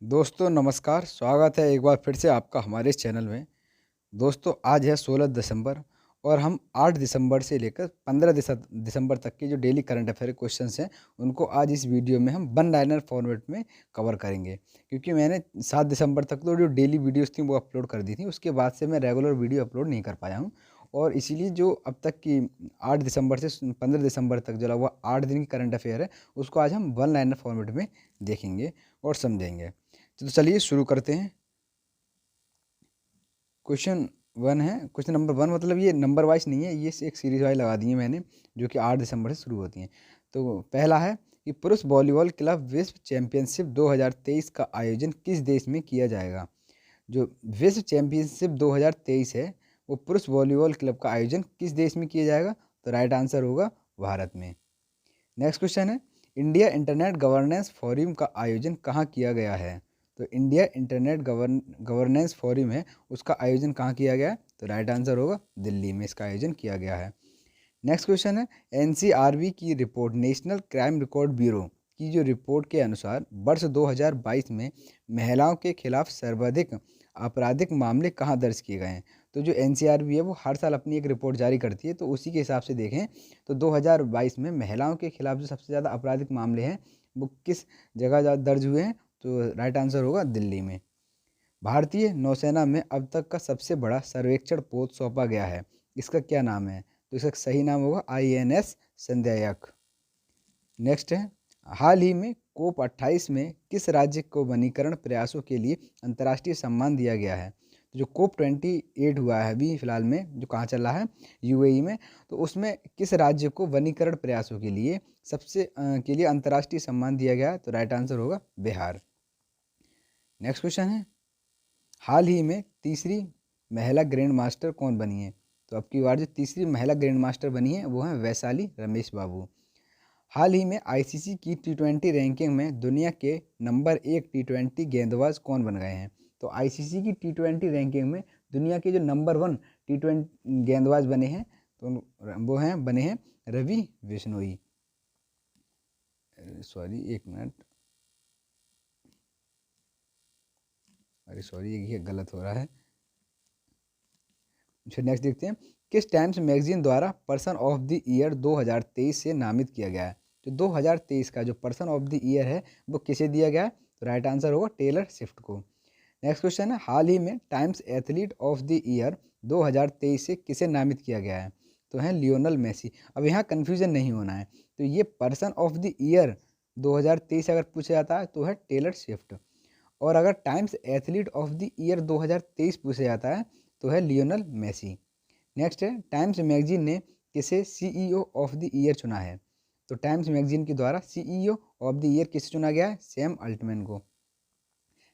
दोस्तों नमस्कार, स्वागत है एक बार फिर से आपका हमारे इस चैनल में। दोस्तों आज है 16 दिसंबर और हम 8 दिसंबर से लेकर 15 दिसंबर तक के जो डेली करंट अफेयर क्वेश्चंस हैं, उनको आज इस वीडियो में हम वन लाइनर फॉर्मेट में कवर करेंगे। क्योंकि मैंने 7 दिसंबर तक तो जो डेली वीडियोस थी वो अपलोड कर दी थी, उसके बाद से मैं रेगुलर वीडियो अपलोड नहीं कर पाया हूँ। और इसीलिए जो अब तक की 8 दिसंबर से 15 दिसंबर तक जो लगभग 8 दिन की करंट अफेयर है, उसको आज हम वन लाइनर फॉर्मेट में देखेंगे और समझेंगे। तो चलिए शुरू करते हैं। क्वेश्चन वन है, क्वेश्चन नंबर वन, मतलब ये नंबर वाइज नहीं है, ये एक सीरीज वाइज लगा दी है मैंने, जो कि 8 दिसंबर से शुरू होती हैं। तो पहला है कि पुरुष वॉलीबॉल क्लब विश्व चैंपियनशिप 2023 का आयोजन किस देश में किया जाएगा। जो विश्व चैंपियनशिप 2023 है, वो पुरुष वॉलीबॉल क्लब का आयोजन किस देश में किया जाएगा। तो राइट आंसर होगा भारत में। नेक्स्ट क्वेश्चन है, इंडिया इंटरनेट गवर्नेंस फोरम का आयोजन कहाँ किया गया है। तो इंडिया इंटरनेट गवर्नेंस फोरम है, उसका आयोजन कहाँ किया गया है। तो राइट आंसर होगा दिल्ली में इसका आयोजन किया गया है। नेक्स्ट क्वेश्चन है, एनसीआरबी की report, national crime record bureau की जो रिपोर्ट के अनुसार वर्ष 2022 में महिलाओं के खिलाफ सर्वाधिक आपराधिक मामले कहाँ दर्ज किए गए हैं। तो जो एनसीआरबी है वो हर साल अपनी एक रिपोर्ट जारी करती है, तो उसी के हिसाब से देखें तो 2022 में महिलाओं के खिलाफ जो सबसे ज़्यादा आपराधिक मामले हैं वो किस जगह दर्ज हुए हैं। तो राइट आंसर होगा दिल्ली में। भारतीय नौसेना में अब तक का सबसे बड़ा सर्वेक्षण पोत सौंपा गया है, इसका क्या नाम है। तो इसका सही नाम होगा आईएनएस संध्यायक। नेक्स्ट है, हाल ही में कोप 28 में किस राज्य को वनीकरण प्रयासों के लिए अंतर्राष्ट्रीय सम्मान दिया गया है। तो जो कोप 28 हुआ है अभी फिलहाल में, जो कहाँ चल रहा है, यूएई में, तो उसमें किस राज्य को वनीकरण प्रयासों के लिए के लिए अंतर्राष्ट्रीय सम्मान दिया गया है। तो राइट आंसर होगा बिहार। नेक्स्ट क्वेश्चन है, हाल ही में तीसरी महिला ग्रैंड मास्टर कौन बनी है। तो अब की बार जो तीसरी महिला ग्रैंड मास्टर बनी है वो है वैशाली रमेश बाबू। हाल ही में आईसीसी की टी20 रैंकिंग में दुनिया के नंबर 1 टी20 गेंदबाज कौन बन गए हैं। तो आईसीसी की टी20 रैंकिंग में दुनिया के जो नंबर 1 टी20 गेंदबाज बने हैं, तो वो हैं बने हैं रवि बिश्नोई। सॉरी एक मिनट, अरे सॉरी ये गलत हो रहा है। फिर नेक्स्ट देखते हैं, किस टाइम्स मैगजीन द्वारा पर्सन ऑफ द ईयर 2023 से नामित किया गया है। तो 2023 का जो पर्सन ऑफ द ईयर है वो किसे दिया गया है। तो राइट आंसर होगा टेलर स्विफ्ट को। नेक्स्ट क्वेश्चन है, हाल ही में times athlete of the year 2023 से किसे नामित किया गया है। तो है लियोनल मेसी। अब यहाँ कन्फ्यूजन नहीं होना है, तो ये पर्सन ऑफ द ईयर 2023 अगर पूछा जाता है तो है टेलर स्विफ्ट, और अगर times athlete of the year 2023 पूछा जाता है तो है लियोनल मेसी। नेक्स्ट है, टाइम्स मैगजीन ने किसे सीईओ ऑफ द ईयर चुना है। तो टाइम्स मैगजीन के द्वारा सीईओ ऑफ द ईयर किसे चुना गया है, सैम अल्टमैन को।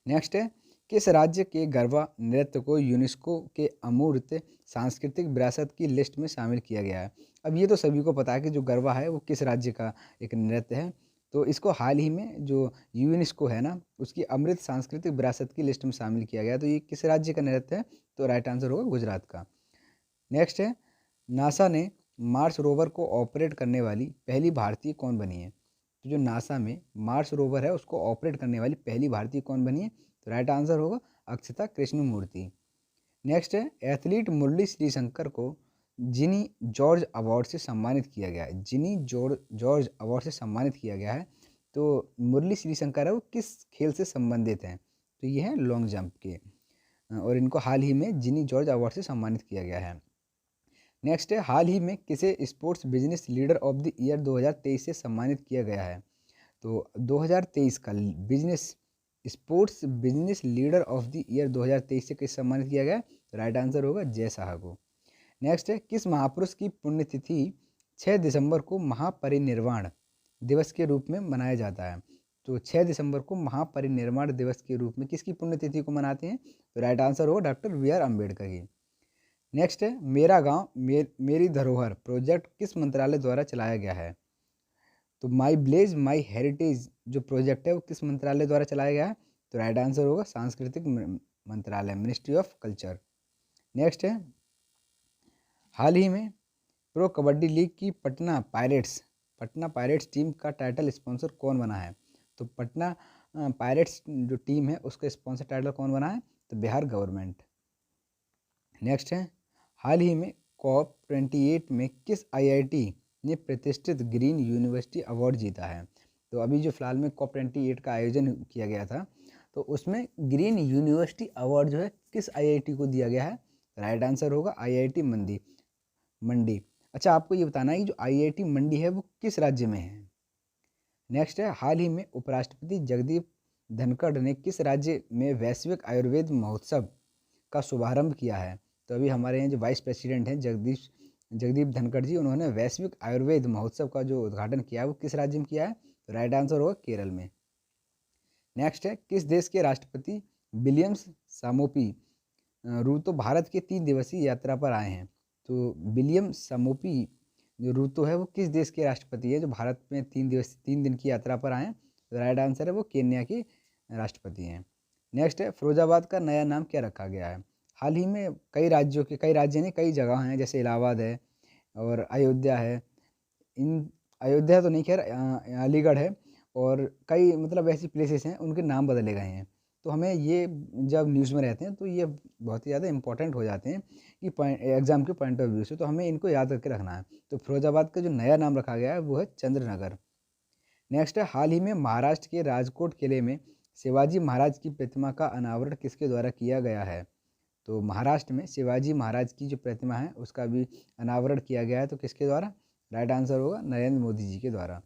नेक्स्ट है, किस राज्य के गरबा नृत्य को यूनेस्को के अमूर्त सांस्कृतिक विरासत की लिस्ट में शामिल किया गया है। अब ये तो सभी को पता है कि जो गरबा है वो किस राज्य का एक नृत्य है। तो इसको हाल ही में जो यूनेस्को है ना, उसकी अमृत सांस्कृतिक विरासत की लिस्ट में शामिल किया गया। तो ये किस राज्य का नृत्य है। तो राइट आंसर होगा गुजरात का। नेक्स्ट है, नासा ने मार्स रोवर को ऑपरेट करने वाली पहली भारतीय कौन बनी है। तो जो नासा में मार्स रोवर है उसको ऑपरेट करने वाली पहली भारतीय कौन बनी है। तो राइट आंसर होगा अक्षता कृष्णमूर्ति। नेक्स्ट है, एथलीट मुरली श्रीशंकर को जिनी जॉर्ज अवार्ड से सम्मानित किया गया है। जिनी जॉर्ज अवार्ड से सम्मानित किया गया है। तो मुरली श्रीशंकर है वो किस खेल से संबंधित हैं। तो ये है लॉन्ग जंप के, और इनको हाल ही में जिनी जॉर्ज अवार्ड से सम्मानित किया गया है। नेक्स्ट है, हाल ही में किसे sports business leader of the year 2023 से सम्मानित किया गया है। तो 2023 का business sports business leader of the year 2023 से किस सम्मानित किया गया है। तो राइट आंसर होगा जय शाह को। नेक्स्ट है, किस महापुरुष की पुण्यतिथि 6 दिसंबर को महापरिनिर्वाण दिवस के रूप में मनाया जाता है। तो 6 दिसंबर को महापरिनिर्वाण दिवस के रूप में किसकी पुण्यतिथि को मनाते हैं। तो राइट आंसर होगा डॉक्टर बी.आर. अम्बेडकर की। नेक्स्ट है, मेरा गांव मेरी धरोहर प्रोजेक्ट किस मंत्रालय द्वारा चलाया गया है। तो माई विलेज माई हेरिटेज जो प्रोजेक्ट है वो किस मंत्रालय द्वारा चलाया गया है। तो राइट आंसर होगा सांस्कृतिक मंत्रालय, मिनिस्ट्री ऑफ कल्चर। नेक्स्ट है, हाल ही में प्रो कबड्डी लीग की पटना पायरेट्स टीम का टाइटल स्पॉन्सर कौन बना है। तो पटना पायरेट्स जो टीम है उसका स्पॉन्सर टाइटल कौन बना है? तो बिहार गवर्नमेंट। नेक्स्ट है, हाल ही में कॉप 28 में किस आईआईटी ने प्रतिष्ठित ग्रीन यूनिवर्सिटी अवार्ड जीता है? तो अभी जो फिलहाल में कॉप 28 का आयोजन किया गया था, तो उसमें ग्रीन यूनिवर्सिटी अवार्ड जो है किस आईआईटी को दिया गया है? राइट आंसर होगा आईआईटी मंडी। अच्छा, आपको ये बताना है कि जो आईआईटी मंडी है वो किस राज्य में है। नेक्स्ट है, हाल ही में उपराष्ट्रपति जगदीप धनखड़ ने किस राज्य में वैश्विक आयुर्वेद महोत्सव का शुभारंभ किया है? तो अभी हमारे यहाँ जो वाइस प्रेसिडेंट हैं जगदीप धनखड़ जी, उन्होंने वैश्विक आयुर्वेद महोत्सव का जो उद्घाटन किया है वो किस राज्य में किया है? तो राइट आंसर होगा केरल में। नेक्स्ट है, किस देश के राष्ट्रपति विलियम्स सामोपी रूतो भारत के 3 दिवसीय यात्रा पर आए हैं? तो विलियम सामोपी जो रूतो है वो किस देश के राष्ट्रपति है जो भारत में 3 दिन की यात्रा पर आए हैं? तो राइट आंसर है वो केन्या के राष्ट्रपति हैं। नेक्स्ट है, फिरोजाबाद का नया नाम क्या रखा गया है? हाल ही में कई राज्य ने कई जगह हैं, जैसे इलाहाबाद है और अयोध्या है। इन अयोध्या तो नहीं, खैर अलीगढ़ है, और कई मतलब ऐसी प्लेसेस हैं उनके नाम बदले गए हैं। तो हमें ये जब न्यूज़ में रहते हैं तो ये बहुत ही ज़्यादा इंपॉर्टेंट हो जाते हैं कि एग्ज़ाम के पॉइंट ऑफ व्यू से, तो हमें इनको याद करके रखना है। तो फिरोजाबाद का जो नया नाम रखा गया है वो है चंद्रनगर। नेक्स्ट है, हाल ही में महाराष्ट्र के राजकोट किले में शिवाजी महाराज की प्रतिमा का अनावरण किसके द्वारा किया गया है? तो महाराष्ट्र में शिवाजी महाराज की जो प्रतिमा है उसका भी अनावरण किया गया है, तो किसके द्वारा? राइट आंसर होगा नरेंद्र मोदी जी के द्वारा।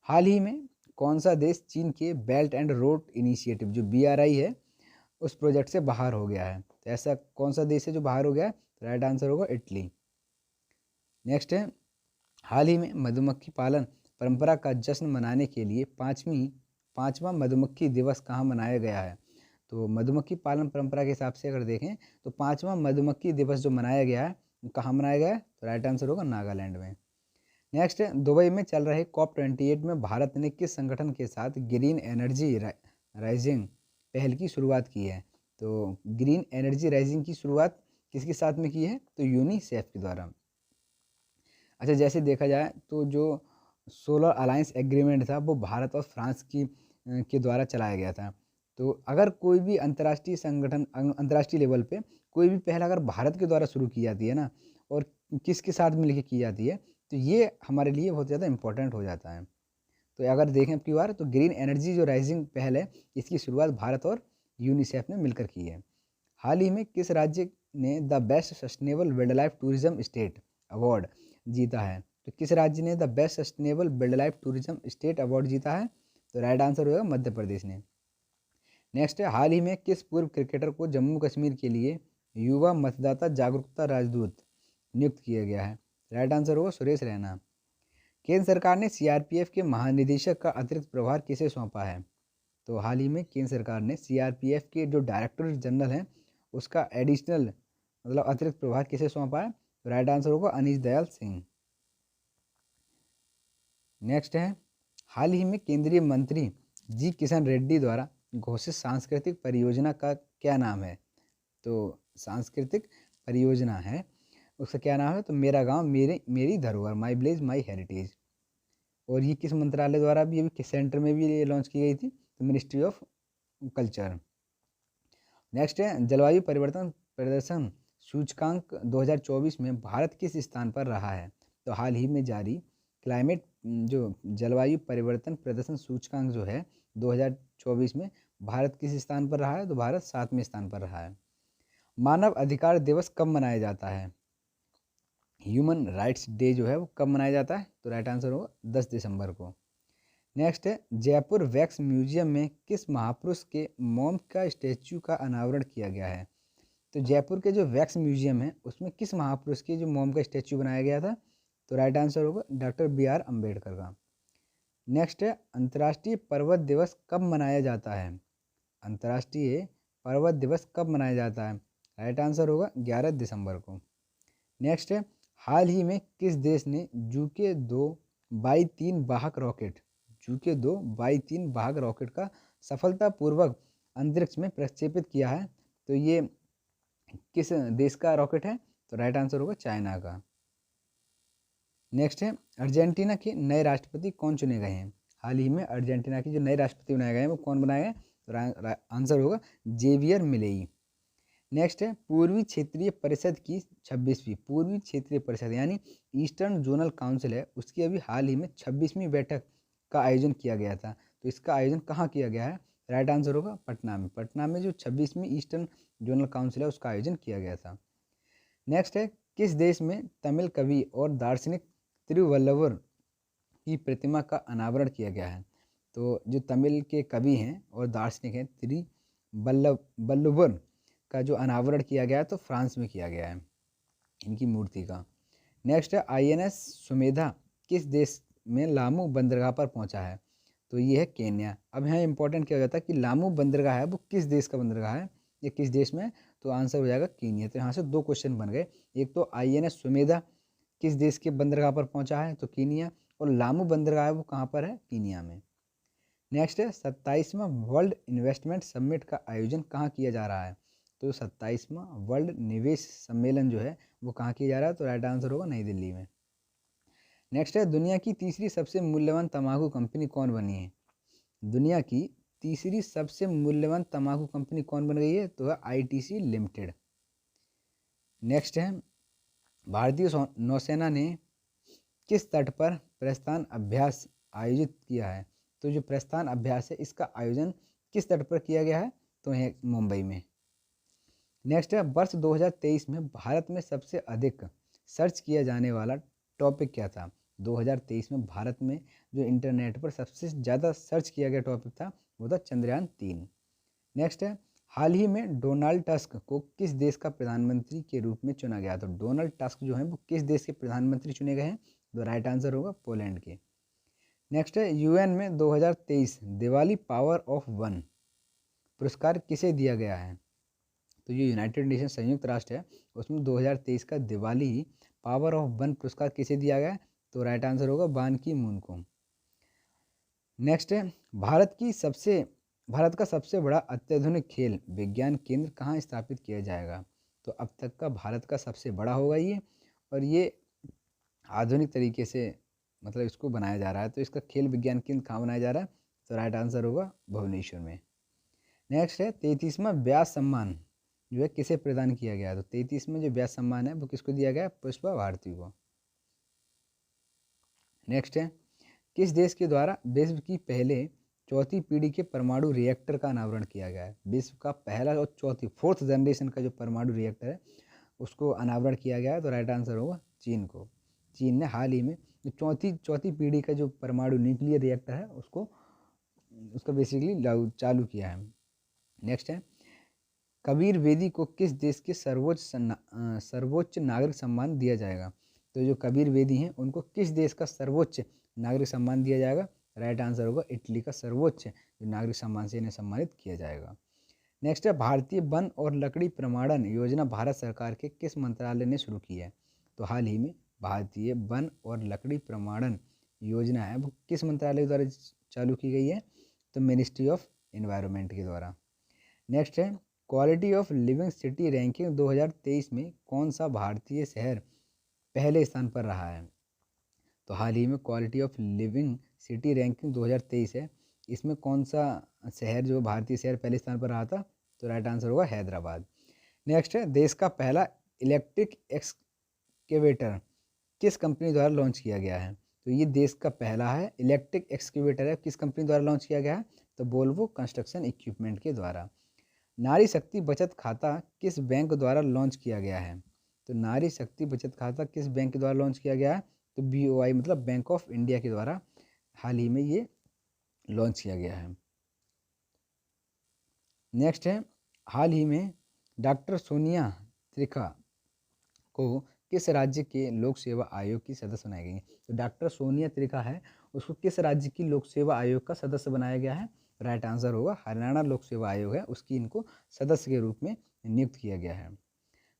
हाल ही में कौन सा देश चीन के बेल्ट एंड रोड इनिशिएटिव जो BRI है उस प्रोजेक्ट से बाहर हो गया है? तो ऐसा कौन सा देश है जो बाहर हो गया है? राइट आंसर होगा इटली। नेक्स्ट है, हाल ही में मधुमक्खी पालन परंपरा का जश्न मनाने के लिए पाँचवा मधुमक्खी दिवस कहाँ मनाया गया है? तो मधुमक्खी पालन परंपरा के हिसाब से अगर देखें तो 5वां मधुमक्खी दिवस जो मनाया गया है वो कहाँ मनाया गया है? तो राइट आंसर होगा नागालैंड में। नेक्स्ट है, दुबई में चल रहे COP 28 में भारत ने किस संगठन के साथ ग्रीन एनर्जी राइजिंग पहल की शुरुआत की है? तो ग्रीन एनर्जी राइजिंग की शुरुआत किसके साथ में की है? तो यूनिसेफ के द्वारा। अच्छा, जैसे देखा जाए तो जो सोलर अलायंस एग्रीमेंट था वो भारत और फ्रांस के द्वारा चलाया गया था। तो अगर कोई भी अंतर्राष्ट्रीय संगठन अंतर्राष्ट्रीय लेवल पे कोई भी पहल अगर भारत के द्वारा शुरू की जाती है ना, और किसके साथ मिलकर की जाती है, तो ये हमारे लिए बहुत ज़्यादा इम्पोर्टेंट हो जाता है। तो अगर देखें अब की बार तो ग्रीन एनर्जी जो राइजिंग पहल है इसकी शुरुआत भारत और यूनिसेफ ने मिलकर की है। हाल ही में किस राज्य ने the best sustainable wild life tourism state award जीता है? तो किस राज्य ने the best sustainable wild life tourism state award जीता है? तो राइट आंसर होगा मध्य प्रदेश ने। नेक्स्ट है, हाल ही में किस पूर्व क्रिकेटर को जम्मू कश्मीर के लिए युवा मतदाता जागरूकता राजदूत नियुक्त किया गया है? राइट आंसर होगा सुरेश रैना। केंद्र सरकार ने CRPF के महानिदेशक का अतिरिक्त प्रभार किसे सौंपा है? तो हाल ही में केंद्र सरकार ने CRPF के जो डायरेक्टर जनरल हैं उसका एडिशनल मतलब अतिरिक्त प्रभार किसे सौंपा है? तो राइट आंसर होगा अनीश दयाल सिंह। नेक्स्ट है, हाल ही में केंद्रीय मंत्री जी किशन रेड्डी द्वारा घोषित सांस्कृतिक परियोजना का क्या नाम है? तो सांस्कृतिक परियोजना है उसका क्या नाम है? तो मेरा गांव मेरी धरोहर, माई विलेज माई हेरिटेज। और ये किस मंत्रालय द्वारा भी अभी किस सेंटर में भी ये लॉन्च की गई थी? तो मिनिस्ट्री ऑफ कल्चर। नेक्स्ट है, जलवायु परिवर्तन प्रदर्शन सूचकांक 2024 में भारत किस स्थान पर रहा है? तो हाल ही में जारी क्लाइमेट जो जलवायु परिवर्तन प्रदर्शन सूचकांक जो है 2024 में भारत किस स्थान पर रहा है? तो भारत 7वें स्थान पर रहा है। मानव अधिकार दिवस कब मनाया जाता है? ह्यूमन राइट्स डे जो है वो कब मनाया जाता है? तो राइट आंसर होगा 10 दिसंबर को। नेक्स्ट है, जयपुर वैक्स म्यूजियम में किस महापुरुष के मोम का स्टैचू का अनावरण किया गया है? तो जयपुर के जो वैक्स म्यूजियम है उसमें किस महापुरुष के जो मोम का स्टैचू बनाया गया था? तो राइट आंसर होगा डॉक्टर BR अम्बेडकर का। नेक्स्ट है, अंतर्राष्ट्रीय पर्वत दिवस कब मनाया जाता है? अंतर्राष्ट्रीय पर्वत दिवस कब मनाया जाता है? राइट आंसर होगा 11 दिसंबर को। नेक्स्ट है, हाल ही में किस देश ने जूके 2x3 वाहक रॉकेट का सफलतापूर्वक अंतरिक्ष में प्रक्षेपित किया है? तो ये किस देश का रॉकेट है? तो राइट आंसर होगा चाइना का। नेक्स्ट है, अर्जेंटीना के नए राष्ट्रपति कौन चुने गए हैं? हाल ही में अर्जेंटीना के जो नए राष्ट्रपति बनाए गए हैं वो कौन बनाए गए? तो आंसर होगा जेवियर मिलेई। नेक्स्ट है पूर्वी क्षेत्रीय परिषद की 26वीं, पूर्वी क्षेत्रीय परिषद यानी ईस्टर्न जोनल काउंसिल है, उसकी अभी हाल ही में 26वीं बैठक का आयोजन किया गया था। तो इसका आयोजन कहाँ किया गया है? राइट आंसर होगा पटना में। पटना में जो 26वीं ईस्टर्न जोनल काउंसिल है उसका आयोजन किया गया था। नेक्स्ट है किस देश में तमिल कवि और दार्शनिक तिरुवल्लुवर की प्रतिमा का अनावरण किया गया है? तो जो तमिल के कवि हैं और दार्शनिक हैं तिरुवल्लुवर का जो अनावरण किया गया है तो फ्रांस में किया गया है इनकी मूर्ति का। नेक्स्ट है INS सुमेधा किस देश में लामू बंदरगाह पर पहुंचा है? तो ये है केन्या। अब यहाँ इंपॉर्टेंट क्या हो जाता है कि लामू बंदरगाह है वो किस देश का बंदरगाह है, ये किस देश में? तो आंसर हो जाएगा केन्या। तो यहाँ से 2 क्वेश्चन बन गए, एक तो INS सुमेधा किस देश के बंदरगाह पर पहुंचा है तो कीनिया, और लामू बंदरगाह है वो कहाँ पर है? कीनिया में। नेक्स्ट है 27वां वर्ल्ड इन्वेस्टमेंट समिट का आयोजन कहाँ किया जा रहा है? तो 27वां वर्ल्ड निवेश सम्मेलन जो है वो कहाँ किया जा रहा है? तो राइट आंसर होगा नई दिल्ली में। नेक्स्ट है दुनिया की तीसरी सबसे मूल्यवान तंबाकू कंपनी कौन बनी है? दुनिया की तीसरी सबसे मूल्यवान तंबाकू कंपनी कौन बन गई है? तो है ITC लिमिटेड। नेक्स्ट है भारतीय नौसेना ने किस तट पर प्रस्थान अभ्यास आयोजित किया है? तो जो प्रस्थान अभ्यास है इसका आयोजन किस तट पर किया गया है? तो है मुंबई में। नेक्स्ट है वर्ष 2023 में भारत में सबसे अधिक सर्च किया जाने वाला टॉपिक क्या था? 2023 में भारत में जो इंटरनेट पर सबसे ज़्यादा सर्च किया गया टॉपिक था वो था चंद्रयान 3। नेक्स्ट है हाल ही में डोनाल्ड टस्क को किस देश का प्रधानमंत्री के रूप में चुना गया? तो डोनाल्ड टस्क जो है वो किस देश के प्रधानमंत्री चुने गए हैं? तो राइट आंसर होगा पोलैंड के। नेक्स्ट है UN में 2023 दिवाली पावर ऑफ वन पुरस्कार किसे दिया गया है? तो ये यूनाइटेड नेशन संयुक्त राष्ट्र है, उसमें 2023 का दिवाली पावर ऑफ वन पुरस्कार किसे दिया गया? तो राइट आंसर होगा बान की मून को। नेक्स्ट है भारत का सबसे बड़ा अत्याधुनिक खेल विज्ञान केंद्र कहाँ स्थापित किया जाएगा? तो अब तक का भारत का सबसे बड़ा होगा ये, और ये आधुनिक तरीके से मतलब इसको बनाया जा रहा है। तो इसका खेल विज्ञान केंद्र कहाँ बनाया जा रहा है? तो राइट आंसर होगा भुवनेश्वर में। नेक्स्ट है 33वां व्यास सम्मान जो है किसे प्रदान किया गया? तो 33वां जो व्यास सम्मान है वो किसको दिया गया? पुष्पा भारती को। नेक्स्ट है किस देश के द्वारा विश्व की पहले चौथी पीढ़ी के परमाणु रिएक्टर का अनावरण किया गया है? विश्व का पहला और चौथी 4th जनरेशन का जो परमाणु रिएक्टर है उसको अनावरण किया गया है। तो राइट आंसर होगा चीन को। चीन ने हाल ही में जो चौथी पीढ़ी का जो परमाणु न्यूक्लियर रिएक्टर है उसका बेसिकली चालू किया है। नेक्स्ट है कबीर वेदी को किस देश के सर्वोच्च नागरिक सम्मान दिया जाएगा? तो जो कबीर वेदी हैं उनको किस देश का सर्वोच्च नागरिक सम्मान दिया जाएगा? राइट आंसर होगा इटली का सर्वोच्च नागरिक सम्मान से इन्हें सम्मानित किया जाएगा। नेक्स्ट है भारतीय वन और लकड़ी प्रमाणन योजना भारत सरकार के किस मंत्रालय ने शुरू की है? तो हाल ही में भारतीय वन और लकड़ी प्रमाणन योजना है वो किस मंत्रालय द्वारा चालू की गई है? तो मिनिस्ट्री ऑफ एनवायरनमेंट के द्वारा। नेक्स्ट है quality of living city ranking 2023 में कौन सा भारतीय शहर पहले स्थान पर रहा है? तो हाल ही में quality of living city ranking 2023 है, इसमें कौन सा शहर जो भारतीय शहर पहले स्थान पर रहा था? तो राइट आंसर होगा हैदराबाद। नेक्स्ट है देश का पहला इलेक्ट्रिक एक्सकेवेटर किस कंपनी द्वारा लॉन्च किया गया है? तो ये देश का पहला है इलेक्ट्रिक एक्सकेवेटर है, किस कंपनी द्वारा लॉन्च किया गया है? तो वोल्वो कंस्ट्रक्शन इक्विपमेंट के द्वारा। नारी शक्ति बचत खाता किस बैंक द्वारा लॉन्च किया गया है? तो नारी शक्ति बचत खाता किस बैंक के द्वारा लॉन्च किया गया है? तो BOI मतलब बैंक ऑफ इंडिया के द्वारा हाल ही में ये लॉन्च किया गया है। नेक्स्ट है हाल ही में डॉक्टर सोनिया त्रिखा को किस राज्य के लोक सेवा आयोग की सदस्य बनाई गई है? तो डॉक्टर सोनिया त्रिखा है उसको किस राज्य की लोक सेवा आयोग का सदस्य बनाया गया है? राइट आंसर होगा हरियाणा लोक सेवा आयोग है उसकी इनको सदस्य के रूप में नियुक्त किया गया है।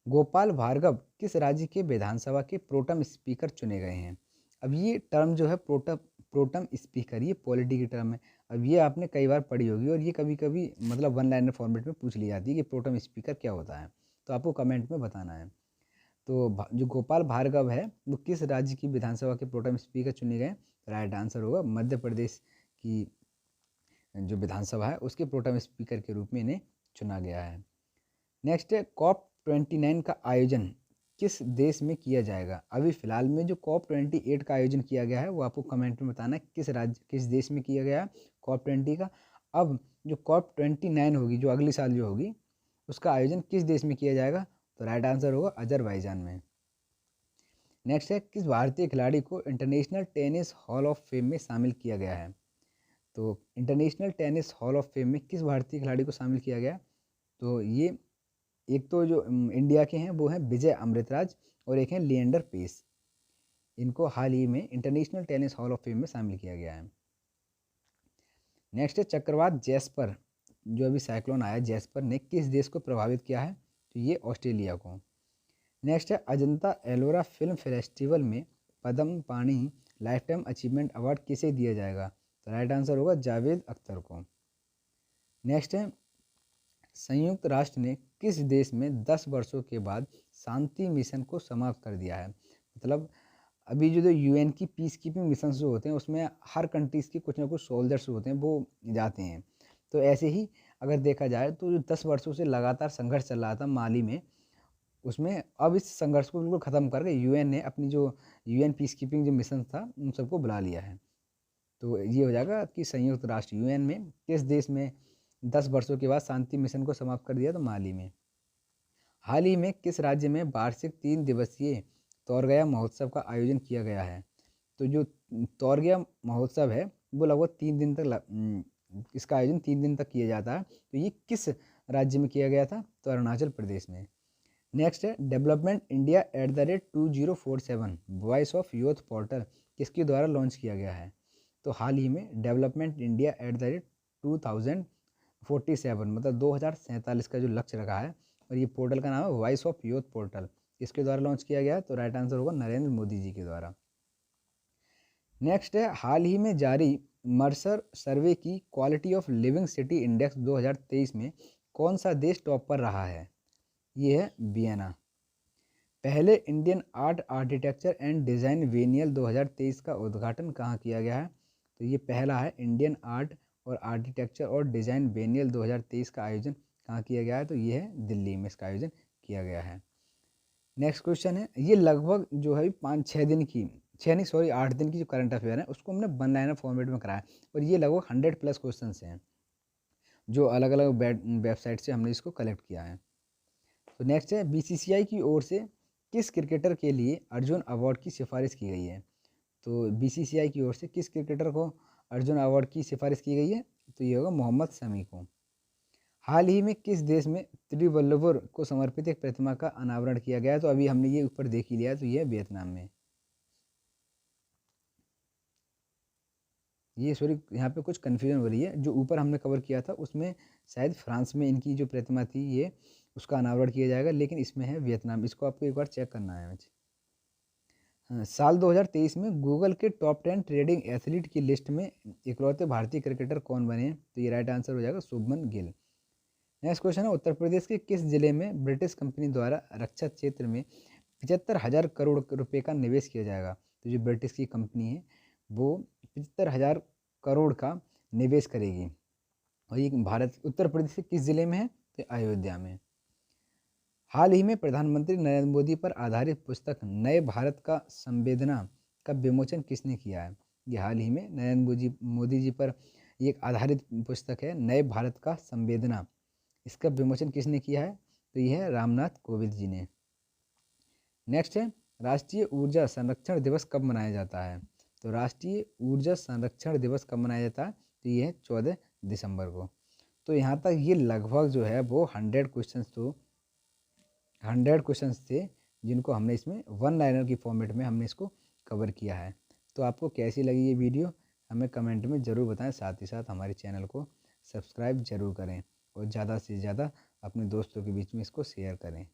गोपाल भार्गव किस राज्य के विधानसभा के प्रोटम स्पीकर चुने गए हैं? अब ये टर्म जो है प्रोटम स्पीकर ये पॉलिटी की टर्म है। अब ये आपने कई बार पढ़ी होगी और ये कभी कभी मतलब वन लाइनर फॉर्मेट में पूछ ली जाती है कि प्रोटम स्पीकर क्या होता है, तो आपको कमेंट में बताना है। तो जो गोपाल भार्गव है वो किस राज्य की विधानसभा के प्रोटम स्पीकर चुने गए? राइट आंसर होगा मध्य प्रदेश की जो विधानसभा है उसके प्रोटेम स्पीकर के रूप में इन्हें चुना गया है। नेक्स्ट है COP29 का आयोजन किस देश में किया जाएगा। अभी फिलहाल में जो COP28 का आयोजन किया गया है वो आपको कमेंट में बताना है किस देश में किया गया है COP20 का। अब जो COP29 होगी, जो अगले साल जो होगी, उसका आयोजन किस देश में किया जाएगा, तो राइट आंसर होगा अजरबैजान में। नेक्स्ट है किस भारतीय खिलाड़ी को international tennis hall of fame में शामिल किया गया है। तो international tennis hall of fame में किस भारतीय खिलाड़ी को शामिल किया गया, तो ये एक तो जो इंडिया के हैं वो हैं विजय अमृतराज और एक हैं लिएंडर पेस। इनको हाल ही में international tennis hall of fame में शामिल किया गया है। नेक्स्ट है चक्रवात जैस्पर, जो अभी साइक्लोन आया जैस्पर ने किस देश को प्रभावित किया है, तो ये ऑस्ट्रेलिया को। नेक्स्ट है अजंता एलोरा फिल्म फेस्टिवल में पद्म पाणी लाइफ टाइम अचीवमेंट अवार्ड किसे दिया जाएगा, तो राइट आंसर होगा जावेद अख्तर को। नेक्स्ट है संयुक्त राष्ट्र ने किस देश में 10 वर्षों के बाद शांति मिशन को समाप्त कर दिया है। मतलब अभी जो UN की पीस कीपिंग मिशन जो होते हैं उसमें हर कंट्रीज़ के कुछ ना कुछ सोल्जर्स होते हैं वो जाते हैं। तो ऐसे ही अगर देखा जाए तो जो 10 वर्षों से लगातार संघर्ष चल रहा था माली में, उसमें अब इस संघर्ष को बिल्कुल ख़त्म करके UN ने अपनी जो UN पीस कीपिंग जो मिशन था उन सबको बुला लिया है। तो ये हो जाएगा कि संयुक्त राष्ट्र UN में किस देश में 10 वर्षों के बाद शांति मिशन को समाप्त कर दिया, तो माली में। हाल ही में किस राज्य में वार्षिक 3 दिवसीय तौरगया महोत्सव का आयोजन किया गया है। तो जो तौरगया महोत्सव है वो लगभग 3 दिन तक इसका आयोजन 3 दिन तक किया जाता है। तो ये किस राज्य में किया गया था, तो अरुणाचल प्रदेश में। नेक्स्ट है development India @2047 voice of youth portal किसके द्वारा लॉन्च किया गया है। तो हाल ही में डेवलपमेंट इंडिया @2047 मतलब 2047 का जो लक्ष्य रखा है, और ये पोर्टल का नाम है वॉइस ऑफ यूथ पोर्टल, इसके द्वारा लॉन्च किया गया, तो राइट आंसर होगा नरेंद्र मोदी जी के द्वारा। नेक्स्ट है हाल ही में जारी मर्सर सर्वे की quality of living city index 2023 में कौन सा देश टॉप पर रहा है, ये है वियना। पहले Indian art architecture and design venial 2023 का उद्घाटन कहाँ किया गया है, तो ये पहला है इंडियन आर्ट और आर्किटेक्चर और डिज़ाइन वेनियल 2023 का आयोजन कहाँ किया गया है, तो ये है दिल्ली में इसका आयोजन किया गया है। नेक्स्ट क्वेश्चन है ये लगभग जो है 8 दिन की जो करंट अफेयर है उसको हमने वन लाइनर फॉर्मेट में कराया, और ये लगभग 100+ क्वेश्चन हैं जो अलग अलग वेबसाइट से हमने इसको कलेक्ट किया है। तो नेक्स्ट है BCCI की ओर से किस क्रिकेटर के लिए अर्जुन अवार्ड की सिफारिश की गई है। तो BCCI की ओर से किस क्रिकेटर को अर्जुन अवार्ड की सिफारिश की गई है, तो ये होगा मोहम्मद शमी को। हाल ही में किस देश में तिरुवल्लुवर को समर्पित एक प्रतिमा का अनावरण किया गया है, तो अभी हमने ये ऊपर देख ही लिया है, तो ये है वियतनाम में। ये सॉरी यहाँ पे कुछ कन्फ्यूजन हो रही है, जो ऊपर हमने कवर किया था उसमें शायद फ्रांस में इनकी जो प्रतिमा थी ये उसका अनावरण किया जाएगा, लेकिन इसमें है वियतनाम। इसको आपको एक बार चेक करना है मुझे। हाँ, साल 2023 में गूगल के टॉप 10 ट्रेडिंग एथलीट की लिस्ट में इकलौते भारतीय क्रिकेटर कौन बने हैं, तो ये राइट आंसर हो जाएगा शुभमन गिल। नेक्स्ट क्वेश्चन है उत्तर प्रदेश के किस जिले में ब्रिटिश कंपनी द्वारा रक्षा क्षेत्र में 75,000 करोड़ रुपए का निवेश किया जाएगा। तो जो ब्रिटिश की कंपनी है वो 75,000 करोड़ का निवेश करेगी, और ये भारत उत्तर प्रदेश के किस जिले में है, तो अयोध्या में। हाल ही में प्रधानमंत्री नरेंद्र मोदी पर आधारित पुस्तक नए भारत का संवेदना का विमोचन किसने किया है। ये हाल ही में नरेंद्र मोदी जी पर एक आधारित पुस्तक है नए भारत का संवेदना, इसका विमोचन किसने किया है, तो यह है रामनाथ कोविंद जी ने। नेक्स्ट है राष्ट्रीय ऊर्जा संरक्षण दिवस कब मनाया जाता है। तो राष्ट्रीय ऊर्जा संरक्षण दिवस कब मनाया जाता है, तो ये है 14 दिसंबर को। तो यहाँ तक ये लगभग जो है वो 100 क्वेश्चंस थे जिनको हमने इसमें वन लाइनर की फॉर्मेट में हमने इसको कवर किया है। तो आपको कैसी लगी ये वीडियो हमें कमेंट में ज़रूर बताएं, साथ ही साथ हमारे चैनल को सब्सक्राइब ज़रूर करें और ज़्यादा से ज़्यादा अपने दोस्तों के बीच में इसको शेयर करें।